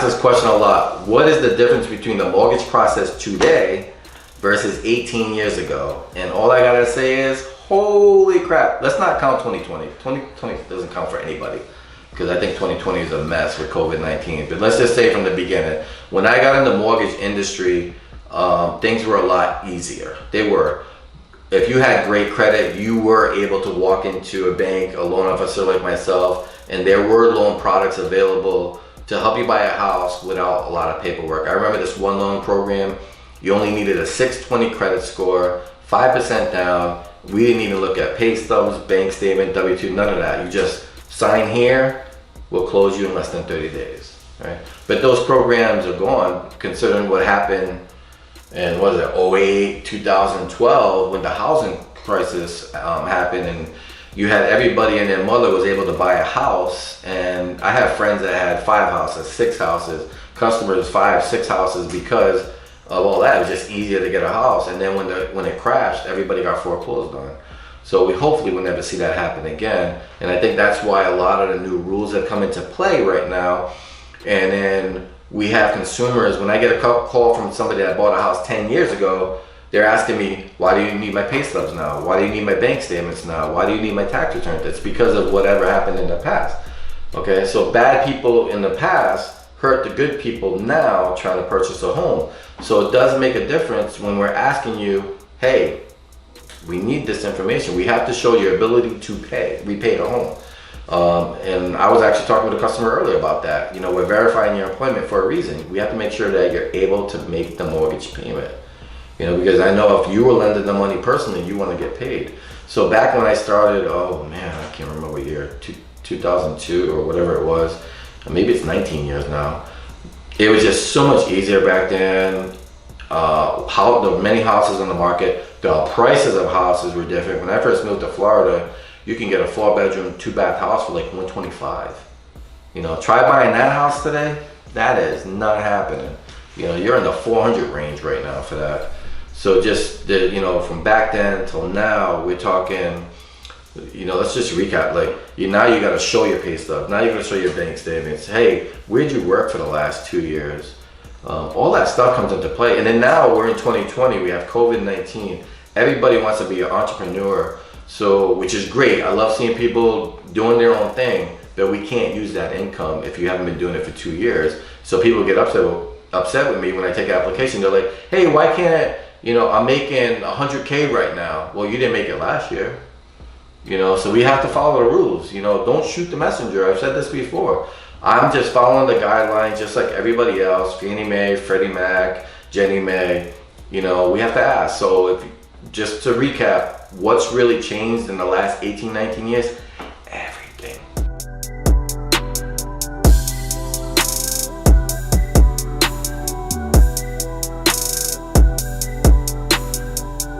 ask this question a lot. What is the difference between the mortgage process today versus 18 years ago? And all I gotta say is, holy crap. Let's not count 2020. 2020 doesn't count for anybody, because I think 2020 is a mess with COVID-19. But let's just say from the beginning, when I got in the mortgage industry, things were a lot easier. They were. If you had great credit, you were able to walk into a bank, a loan officer like myself, and there were loan products available to help you buy a house without a lot of paperwork. I remember this one loan program, you only needed a 620 credit score, 5% down. We didn't even look at pay stubs, bank statement, W-2, none of that. You just sign here, we'll close you in less than 30 days, right? But those programs are gone, considering what happened in, what is it, 08, 2012, when the housing crisis happened, and you had everybody and their mother was able to buy a house. And I have friends that had 5 houses, 6 houses, customers 5, 6 houses, because of all that. It was just easier to get a house. And then when it crashed, everybody got foreclosed on. So we hopefully will never see that happen again. And I think that's why a lot of the new rules have come into play right now. And then we have consumers, when I get a call from somebody that bought a house 10 years ago, they're asking me, why do you need my pay stubs now? Why do you need my bank statements now? Why do you need my tax returns? It's because of whatever happened in the past. Okay, so bad people in the past hurt the good people now trying to purchase a home. So it does make a difference when we're asking you, hey, we need this information. We have to show your ability to repay the home. And I was actually talking with a customer earlier about that. You know, we're verifying your employment for a reason. We have to make sure that you're able to make the mortgage payment. You know, because I know if you were lending the money personally, you want to get paid. So back when I started, oh man, I can't remember what year, 2002 or whatever it was. Maybe it's 19 years now. It was just so much easier back then. There were many houses on the market. The prices of houses were different. When I first moved to Florida, you can get a 4-bedroom, 2-bath house for like $125. You know, try buying that house today. That is not happening. You know, you're in the 400 range right now for that. So just, you know, from back then till now, we're talking, you know, let's just recap. Like, now you got to show your pay stub. Now you got to show your bank statements. Hey, where'd you work for the last 2 years? All that stuff comes into play. And then now we're in 2020. We have COVID-19. Everybody wants to be an entrepreneur. So, which is great. I love seeing people doing their own thing, but we can't use that income if you haven't been doing it for 2 years. So people get upset with me when I take an application. They're like, hey, why can't, you know, I'm making 100K right now. Well, you didn't make it last year. You know, so we have to follow the rules. You know, don't shoot the messenger. I've said this before. I'm just following the guidelines just like everybody else. Fannie Mae, Freddie Mac, Ginnie Mae. You know, we have to ask. So just to recap, what's really changed in the last 18, 19 years?